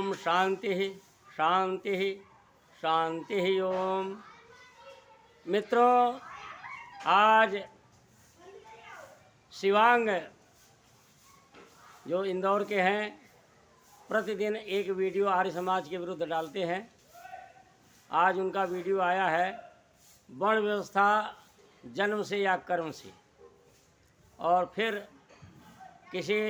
ओम शांति शांति शांति। ओम मित्रों, आज शिवांग जो इंदौर के हैं प्रतिदिन एक वीडियो आर्य समाज के विरुद्ध डालते हैं। आज उनका वीडियो आया है वर्ण व्यवस्था जन्म से या कर्म से, और फिर किसी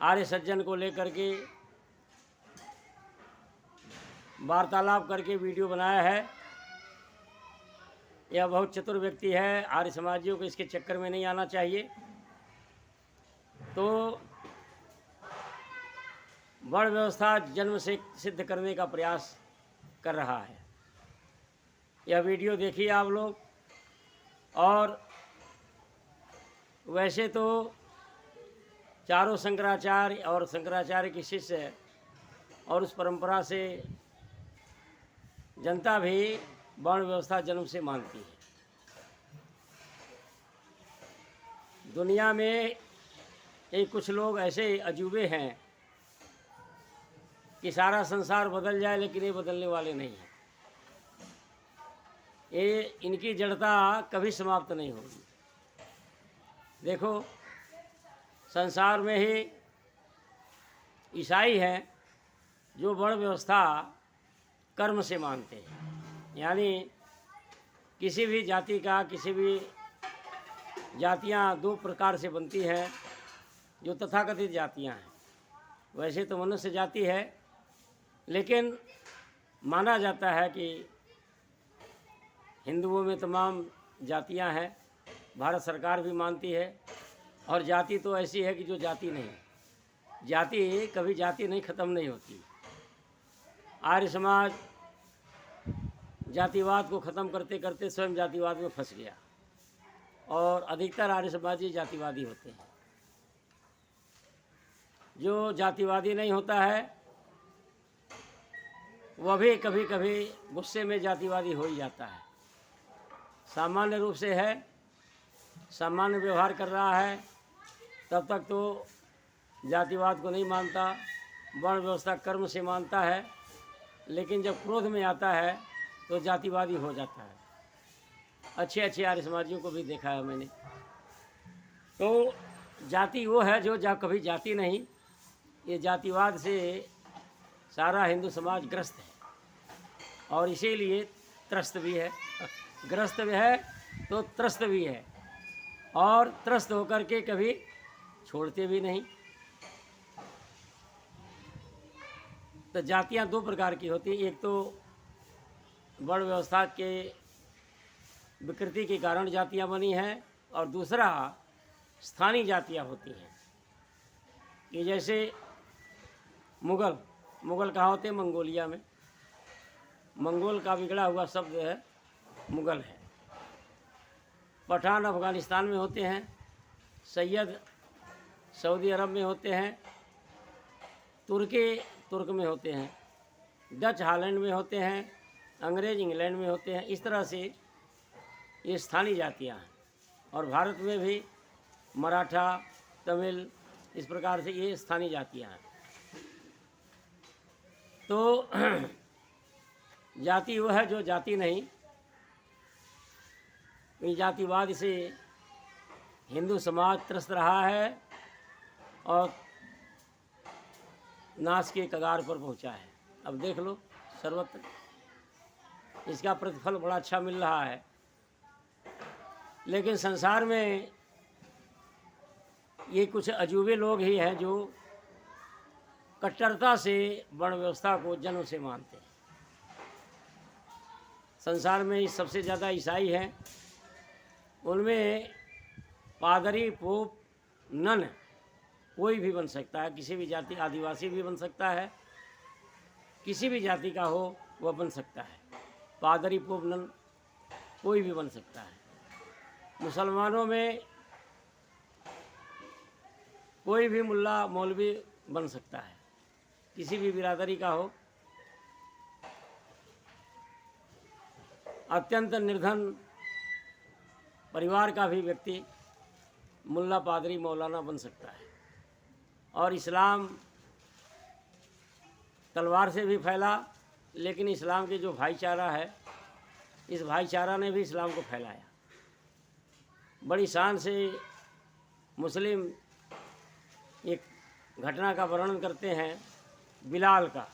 आर्य सज्जन को लेकर के वार्तालाप करके वीडियो बनाया है। यह बहुत चतुर व्यक्ति है। आर्य समाजियों को इसके चक्कर में नहीं आना चाहिए। तो वर्ण व्यवस्था जन्म से सिद्ध करने का प्रयास कर रहा है। यह वीडियो देखिए आप लोग। और वैसे तो चारों शंकराचार्य और शंकराचार्य की शिष्य और उस परंपरा से जनता भी वर्ण व्यवस्था जन्म से मानती है। दुनिया में एक कुछ लोग ऐसे अजूबे हैं कि सारा संसार बदल जाए लेकिन ये बदलने वाले नहीं हैं। ये इनकी जड़ता कभी समाप्त नहीं होगी। देखो, संसार में ही ईसाई हैं जो वर्ण व्यवस्था कर्म से मानते हैं। यानी किसी भी जाति का, किसी भी जातियां दो प्रकार से बनती हैं जो तथाकथित जातियां हैं। वैसे तो मनुष्य जाति है, लेकिन माना जाता है कि हिंदुओं में तमाम जातियां हैं। भारत सरकार भी मानती है। और जाति तो ऐसी है कि जो जाति नहीं, जाति कभी जाति नहीं, ख़त्म नहीं होती। आर्य समाज जातिवाद को ख़त्म करते करते स्वयं जातिवाद में फंस गया, और अधिकतर आर्य समाजी जातिवादी होते हैं। जो जातिवादी नहीं होता है वह भी कभी कभी गुस्से में जातिवादी हो ही जाता है। सामान्य रूप से है, सामान्य व्यवहार कर रहा है, तब तक तो जातिवाद को नहीं मानता, वर्ण व्यवस्था कर्म से मानता है। लेकिन जब क्रोध में आता है तो जातिवादी हो जाता है। अच्छे अच्छे आर्य समाजियों को भी देखा है मैंने। तो जाति वो है जो कभी जाति नहीं। ये जातिवाद से सारा हिंदू समाज ग्रस्त है, और इसीलिए त्रस्त भी है। ग्रस्त भी है तो त्रस्त भी है, और त्रस्त होकर के कभी छोड़ते भी नहीं। तो जातियां दो प्रकार की होती हैं। एक तो वर्ण व्यवस्था के विकृति के कारण जातियां बनी हैं, और दूसरा स्थानीय जातियां होती हैं। कि जैसे मुगल कहाँ होते हैं? मंगोलिया में। मंगोल का बिगड़ा हुआ शब्द है, मुगल है। पठान अफ़गानिस्तान में होते हैं, सैयद सऊदी अरब में होते हैं, तुर्क में होते हैं, डच हॉलैंड में होते हैं, अंग्रेज़ इंग्लैंड में होते हैं। इस तरह से ये स्थानीय जातियाँ हैं। और भारत में भी मराठा, तमिल, इस प्रकार से ये स्थानीय जातियाँ हैं। तो जाति वो है जो जाति नहीं। इस जातिवाद से हिंदू समाज त्रस्त रहा है और नाश के कगार पर पहुंचा है। अब देख लो, सर्वत्र इसका प्रतिफल बड़ा अच्छा मिल रहा है। लेकिन संसार में ये कुछ अजूबे लोग ही हैं जो कट्टरता से वर्ण व्यवस्था को जन्म से मानते हैं। संसार में सबसे ज़्यादा ईसाई हैं। उनमें पादरी, पोप, नन कोई भी बन सकता है। किसी भी जाति, आदिवासी भी बन सकता है, किसी भी जाति का हो वह बन सकता है। पादरी, पोप, नन कोई भी बन सकता है। मुसलमानों में कोई भी मुल्ला, मौलवी बन सकता है, किसी भी बिरादरी का हो। अत्यंत निर्धन परिवार का भी व्यक्ति मुल्ला, पादरी, मौलाना बन सकता है। और इस्लाम तलवार से भी फैला, लेकिन इस्लाम के जो भाईचारा है, इस भाईचारा ने भी इस्लाम को फैलाया। बड़ी शान से मुस्लिम एक घटना का वर्णन करते हैं बिलाल का।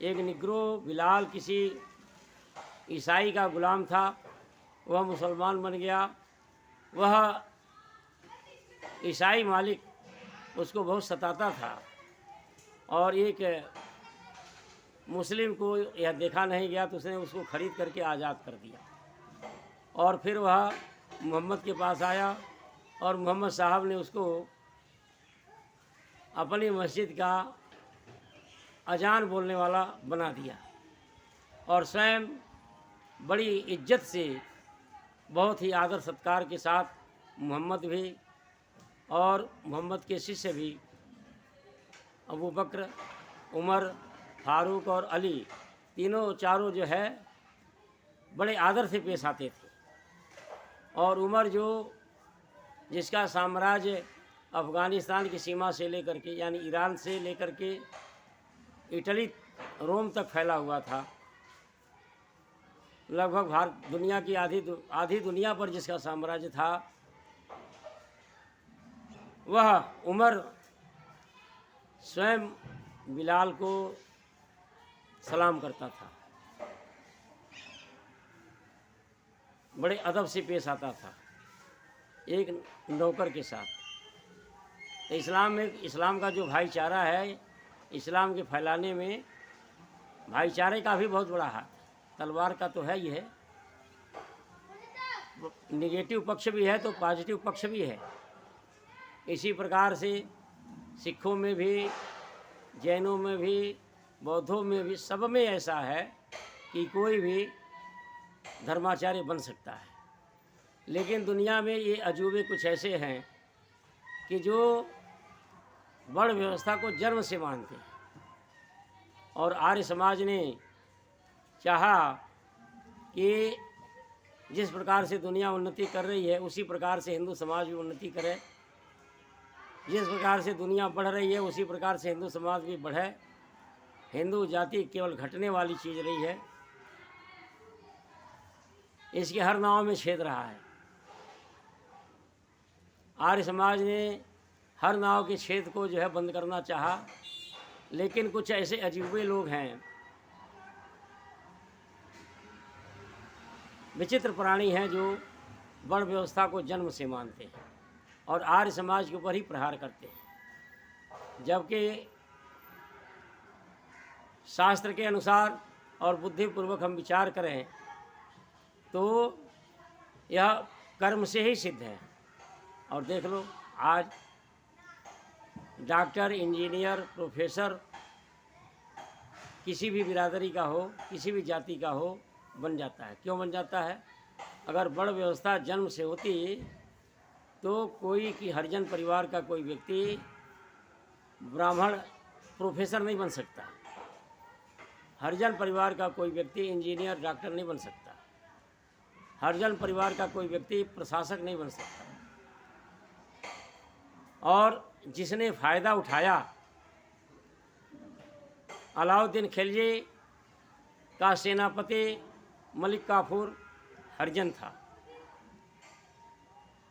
एक निग्रो बिलाल किसी ईसाई का गुलाम था, वह मुसलमान बन गया। वह ईसाई मालिक उसको बहुत सताता था और एक मुस्लिम को यह देखा नहीं गया तो उसने उसको ख़रीद करके आज़ाद कर दिया। और फिर वह मोहम्मद के पास आया और मोहम्मद साहब ने उसको अपनी मस्जिद का अजान बोलने वाला बना दिया और स्वयं बड़ी इज्जत से, बहुत ही आदर सत्कार के साथ मोहम्मद भी और मोहम्मद के शिष्य भी अबू बकर, उमर, फारूक और अली, तीनों चारों जो है बड़े आदर से पेश आते थे। और उमर जो जिसका साम्राज्य अफ़गानिस्तान की सीमा से लेकर के, यानी ईरान से लेकर के इटली रोम तक फैला हुआ था, लगभग भारत दुनिया की आधी दुनिया पर जिसका साम्राज्य था, वह उमर स्वयं बिलाल को सलाम करता था, बड़े अदब से पेश आता था एक नौकर के साथ। तो इस्लाम का जो भाईचारा है, इस्लाम के फैलाने में भाईचारे का भी बहुत बड़ा हाथ है। तलवार का तो है ही है, निगेटिव पक्ष भी है तो पॉजिटिव पक्ष भी है। इसी प्रकार से सिखों में भी, जैनों में भी, बौद्धों में भी, सब में ऐसा है कि कोई भी धर्माचार्य बन सकता है। लेकिन दुनिया में ये अजूबे कुछ ऐसे हैं कि जो वर्ण व्यवस्था को जन्म से मानते हैं। और आर्य समाज ने चाहा कि जिस प्रकार से दुनिया उन्नति कर रही है उसी प्रकार से हिंदू समाज भी उन्नति करे, जिस प्रकार से दुनिया बढ़ रही है उसी प्रकार से हिंदू समाज भी बढ़े। हिंदू जाति केवल घटने वाली चीज़ रही है, इसके हर नाव में छेद रहा है। आर्य समाज ने हर नाव के छेद को जो है बंद करना चाहा, लेकिन कुछ ऐसे अजूबे लोग हैं, विचित्र प्राणी हैं, जो वर्ण व्यवस्था को जन्म से मानते हैं और आर्य समाज के ऊपर ही प्रहार करते हैं। जबकि शास्त्र के अनुसार और बुद्धिपूर्वक हम विचार करें तो यह कर्म से ही सिद्ध है। और देख लो, आज डॉक्टर, इंजीनियर, प्रोफेसर किसी भी बिरादरी का हो, किसी भी जाति का हो, बन जाता है। क्यों बन जाता है? अगर वर्ण व्यवस्था जन्म से होती तो कोई कि हरिजन परिवार का कोई व्यक्ति ब्राह्मण प्रोफेसर नहीं बन सकता, हरिजन परिवार का कोई व्यक्ति इंजीनियर, डॉक्टर नहीं बन सकता, हरिजन परिवार का कोई व्यक्ति प्रशासक नहीं बन सकता। और जिसने फ़ायदा उठाया, अलाउद्दीन खिलजी का सेनापति मलिक काफूर हरिजन था।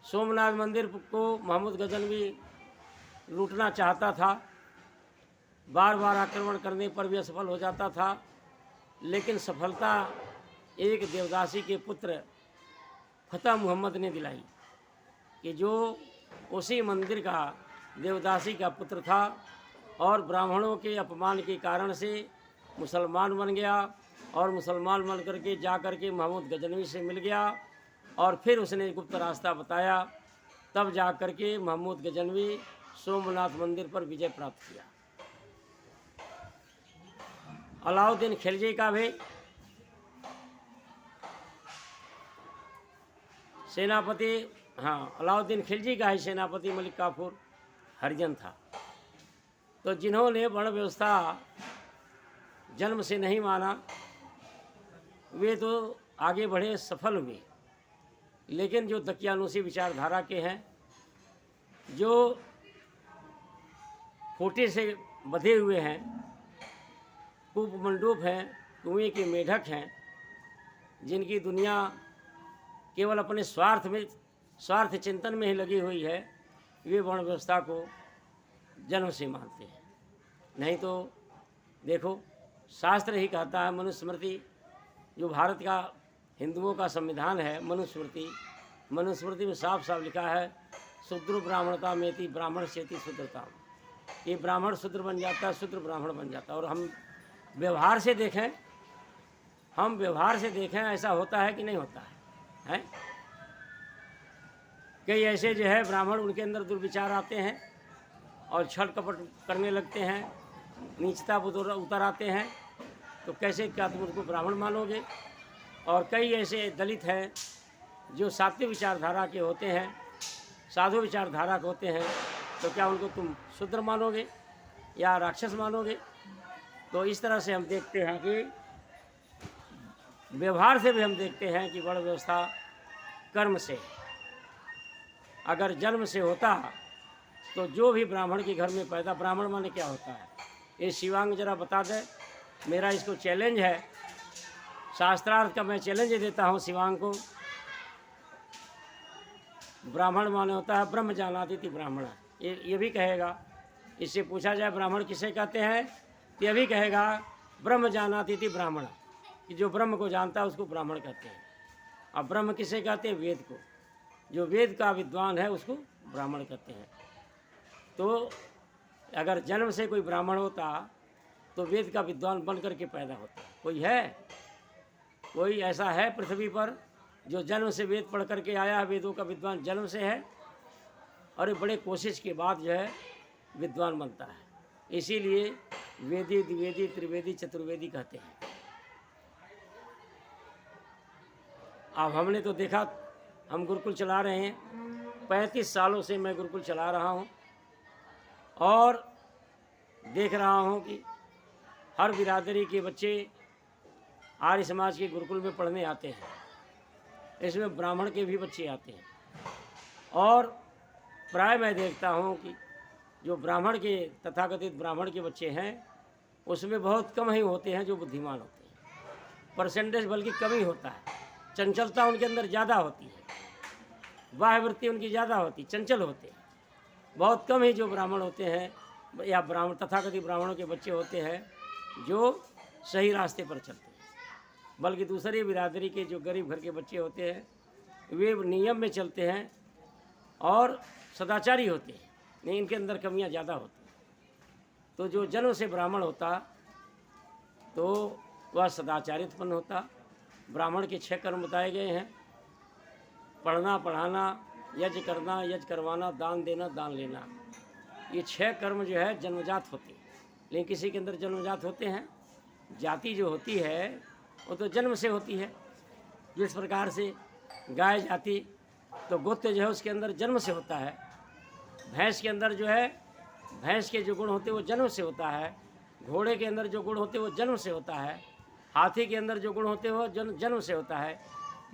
सोमनाथ मंदिर को महमूद गजनवी लूटना चाहता था, बार बार आक्रमण करने पर भी असफल हो जाता था, लेकिन सफलता एक देवदासी के पुत्र फतेह मोहम्मद ने दिलाई कि जो उसी मंदिर का देवदासी का पुत्र था और ब्राह्मणों के अपमान के कारण से मुसलमान बन गया और मुसलमान बन करके जा करके महमूद गजनवी से मिल गया और फिर उसने गुप्त रास्ता बताया, तब जा करके महमूद गजनवी सोमनाथ मंदिर पर विजय प्राप्त किया। अलाउद्दीन खिलजी का भी सेनापति, अलाउद्दीन खिलजी का ही सेनापति मलिक काफूर हरिजन था। तो जिन्होंने वर्ण व्यवस्था जन्म से नहीं माना, वे तो आगे बढ़े, सफल हुए। लेकिन जो दकियानूसी विचारधारा के हैं, जो खूंटे से बंधे हुए हैं, कूप मंडूप हैं, कुएं के मेढक हैं, जिनकी दुनिया केवल अपने स्वार्थ चिंतन में ही लगी हुई है, वे वर्ण व्यवस्था को जन्म से मानते हैं। नहीं तो देखो, शास्त्र ही कहता है, मनुस्मृति जो भारत का हिंदुओं का संविधान है, मनुस्मृति में साफ साफ लिखा है, शूद्र ब्राह्मणता मेति ब्राह्मण सेति शूद्रता। ये ब्राह्मण शूद्र बन जाता है, शूद्र ब्राह्मण बन जाता है। और हम व्यवहार से देखें ऐसा होता है कि नहीं होता है? कई ऐसे जो है ब्राह्मण, उनके अंदर दुर्विचार आते हैं और छल कपट करने लगते हैं, नीचता उतर आते हैं, तो कैसे क्या तुम उनको ब्राह्मण मानोगे? और कई ऐसे दलित हैं जो सात्विक विचारधारा के होते हैं, साधु विचारधारा के होते हैं, तो क्या उनको तुम शूद्र मानोगे या राक्षस मानोगे? तो इस तरह से हम देखते हैं कि व्यवहार से भी हम देखते हैं कि वर्ण व्यवस्था कर्म से, अगर जन्म से होता तो जो भी ब्राह्मण के घर में पैदा, ब्राह्मण माने क्या होता है ये शिवांग जरा बता दे। मेरा इसको चैलेंज है, शास्त्रार्थ का मैं चैलेंज देता हूँ शिवांग को। ब्राह्मण माने होता है ब्रह्म जानाति थी ब्राह्मण, ये भी कहेगा। इससे पूछा जाए ब्राह्मण किसे कहते हैं, तो ये भी कहेगा ब्रह्म जानाति थी ब्राह्मण, कि जो ब्रह्म को जानता है उसको ब्राह्मण कहते हैं। अब ब्रह्म किसे कहते हैं? वेद को। जो वेद का विद्वान है उसको ब्राह्मण कहते हैं। तो अगर जन्म से कोई ब्राह्मण होता तो वेद का विद्वान बन करके पैदा होता। कोई ऐसा है पृथ्वी पर जो जन्म से वेद पढ़ करके आया है, वेदों का विद्वान जन्म से है, और बड़े कोशिश के बाद जो है विद्वान बनता है। इसीलिए वेदी, द्विवेदी, त्रिवेदी, चतुर्वेदी कहते हैं। अब हमने तो देखा, हम गुरुकुल चला रहे हैं, 35 सालों से मैं गुरुकुल चला रहा हूँ, और देख रहा हूँ कि हर बिरादरी के बच्चे आर्य समाज के गुरुकुल में पढ़ने आते हैं। इसमें ब्राह्मण के भी बच्चे आते हैं, और प्राय मैं देखता हूँ कि जो ब्राह्मण के, तथाकथित ब्राह्मण के बच्चे हैं, उसमें बहुत कम ही होते हैं जो बुद्धिमान होते हैं। परसेंटेज बल्कि कम ही होता है। चंचलता उनके अंदर ज़्यादा होती है, बाह्यवृत्ति उनकी ज़्यादा होती, चंचल होते हैं। बहुत कम ही जो ब्राह्मण होते हैं या ब्राह्मण, तथाकथित ब्राह्मणों के बच्चे होते हैं जो सही रास्ते पर चलते हैं। बल्कि दूसरी बिरादरी के जो गरीब घर के बच्चे होते हैं वे नियम में चलते हैं और सदाचारी होते हैं, नहीं इनके अंदर कमियां ज़्यादा होती हैं। तो जो जन्म से ब्राह्मण होता तो वह सदाचारी उत्पन्न होता। ब्राह्मण के 6 कर्म बताए गए हैं: पढ़ना, पढ़ाना, यज्ञ करना, यज्ञ करवाना, दान देना, दान लेना। ये 6 कर्म जो है जन्मजात होते हैं, लेकिन किसी के अंदर जन्मजात होते हैं। जाति जो होती है वो तो जन्म से होती है। जिस प्रकार से गाय जाति, तो गोत्र जो है उसके अंदर जन्म से होता है। भैंस के अंदर जो है, भैंस के जो गुण होते हैं वो जन्म से होता है। घोड़े के अंदर जो गुण होते हैं वो जन्म से होता है। हाथी के अंदर जो गुण होते हैं वो जन्म से होता है।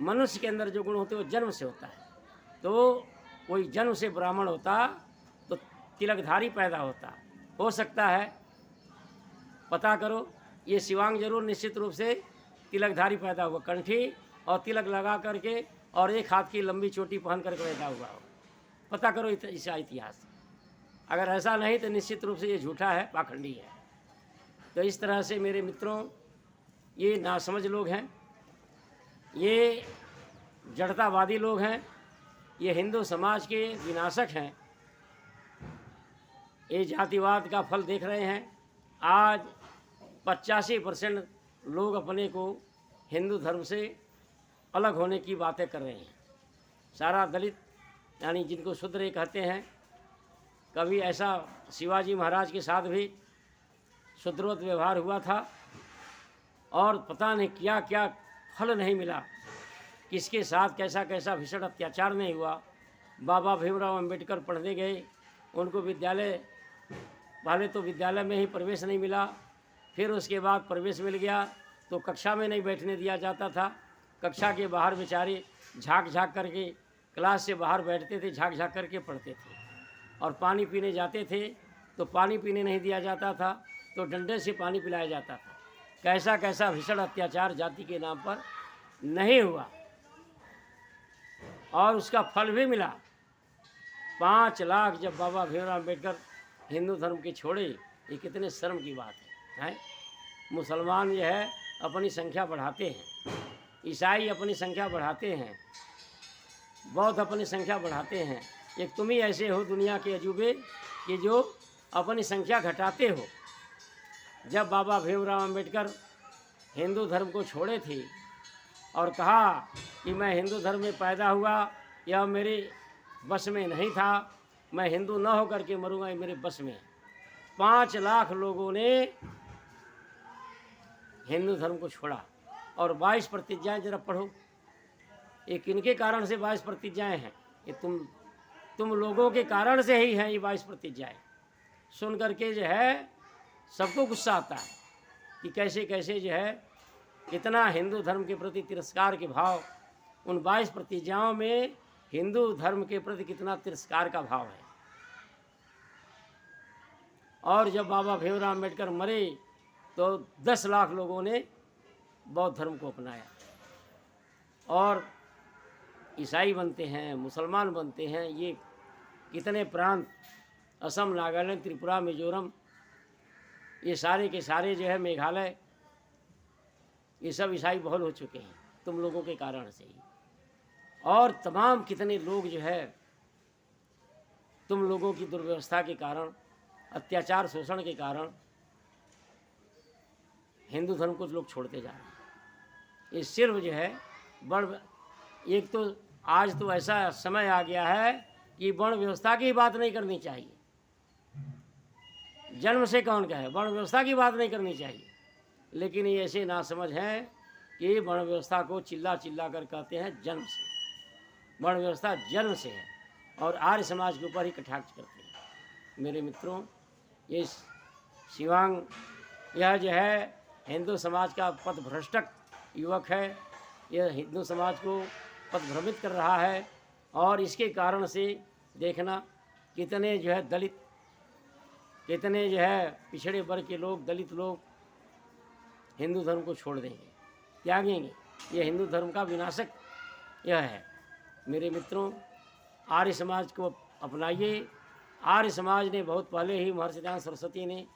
मनुष्य के अंदर जो गुण होते हैं वो जन्म से होता है। तो कोई जन्म से ब्राह्मण होता तो तिलकधारी पैदा होता। हो सकता है, पता करो, ये शिवांग जरूर निश्चित रूप से तिलकधारी पैदा हुआ, कंठी और तिलक लगा करके और एक हाथ की लंबी चोटी पहन करके पैदा हुआ हो। पता करो इसका इतिहास। अगर ऐसा नहीं तो निश्चित रूप से ये झूठा है, पाखंडी है। तो इस तरह से मेरे मित्रों, ये नासमझ लोग हैं, ये जड़तावादी लोग हैं, ये हिंदू समाज के विनाशक हैं। ये जातिवाद का फल देख रहे हैं। आज 85% लोग अपने को हिंदू धर्म से अलग होने की बातें कर रहे हैं। सारा दलित, यानी जिनको शूद्र कहते हैं, कभी ऐसा शिवाजी महाराज के साथ भी शूद्रवत व्यवहार हुआ था और पता नहीं क्या क्या फल नहीं मिला, किसके साथ कैसा कैसा भीषण अत्याचार नहीं हुआ। बाबा भीमराव अंबेडकर पढ़ने गए, उनको विद्यालय, पहले तो विद्यालय में ही प्रवेश नहीं मिला, फिर उसके बाद प्रवेश मिल गया तो कक्षा में नहीं बैठने दिया जाता था। कक्षा के बाहर बेचारे झाँक झाँक करके क्लास से बाहर बैठते थे, झाँक झाँक करके पढ़ते थे। और पानी पीने जाते थे तो पानी पीने नहीं दिया जाता था, तो डंडे से पानी पिलाया जाता था। कैसा कैसा भीषण अत्याचार जाति के नाम पर नहीं हुआ, और उसका फल भी मिला। 5 लाख जब बाबा भीमराव अम्बेडकर हिंदू धर्म के छोड़े, ये कितने शर्म की बात है? मुसलमान जो है अपनी संख्या बढ़ाते हैं, ईसाई अपनी संख्या बढ़ाते हैं, बौद्ध अपनी संख्या बढ़ाते हैं। एक तुम ही ऐसे हो दुनिया के अजूबे कि जो अपनी संख्या घटाते हो। जब बाबा भीमराव अम्बेडकर हिंदू धर्म को छोड़े थे और कहा कि मैं हिंदू धर्म में पैदा हुआ, यह मेरे बस में नहीं था, मैं हिंदू न होकर के मरूंगा, ये मेरे बस में है। 5 लाख लोगों ने हिंदू धर्म को छोड़ा। और 22 प्रतिज्ञाएँ जरा पढ़ो, ये किनके कारण से 22 प्रतिज्ञाएँ हैं? ये तुम लोगों के कारण से ही हैं ये 22 प्रतिज्ञाएँ। सुन करके जो है सबको गुस्सा आता है कि कैसे कैसे जो है कितना हिंदू धर्म के प्रति तिरस्कार के भाव, उन 22 प्रतिज्ञाओं में हिंदू धर्म के प्रति कितना तिरस्कार का भाव है। और जब बाबा भीमराव अम्बेडकर मरे तो 10 लाख लोगों ने बौद्ध धर्म को अपनाया, और ईसाई बनते हैं, मुसलमान बनते हैं। ये कितने प्रांत, असम, नागालैंड, त्रिपुरा, मिजोरम, ये सारे के सारे जो है, मेघालय, ये सब ईसाई बहुल हो चुके हैं तुम लोगों के कारण से ही। और तमाम कितने लोग जो है तुम लोगों की दुर्व्यवस्था के कारण, अत्याचार शोषण के कारण हिंदू धर्म को लोग छोड़ते जा रहे हैं। ये सिर्फ जो है एक तो आज तो ऐसा समय आ गया है कि वर्ण व्यवस्था की बात नहीं करनी चाहिए। जन्म से कौन कहे, वर्ण व्यवस्था की बात नहीं करनी चाहिए। लेकिन ये ऐसे नासमझ हैं कि वर्ण व्यवस्था को चिल्ला चिल्ला कर कहते हैं जन्म से। वर्ण व्यवस्था जन्म से है और आर्य समाज के ऊपर ही कटाक्ष करते हैं। मेरे मित्रों, ये शिवांग यह जो है हिंदू समाज का पथभ्रष्टक युवक है। यह हिंदू समाज को पथभ्रमित कर रहा है, और इसके कारण से देखना कितने जो है दलित, कितने जो है पिछड़े वर्ग के लोग, दलित लोग हिंदू धर्म को छोड़ देंगे, त्यागेंगे। ये हिंदू धर्म का विनाशक यह है। मेरे मित्रों, आर्य समाज को अपनाइए। आर्य समाज ने बहुत पहले ही, महर्षि दयानंद सरस्वती ने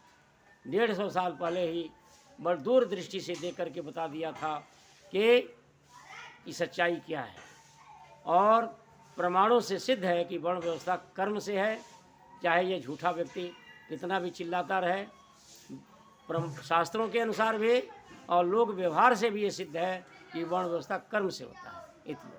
150 साल पहले ही बड़ी दूर दृष्टि से देख करके बता दिया था कि सच्चाई क्या है। और प्रमाणों से सिद्ध है कि वर्ण व्यवस्था कर्म से है, चाहे ये झूठा व्यक्ति कितना भी चिल्लाता रहे। शास्त्रों के अनुसार भी और लोक व्यवहार से भी ये सिद्ध है कि वर्ण व्यवस्था कर्म से होता है। इतना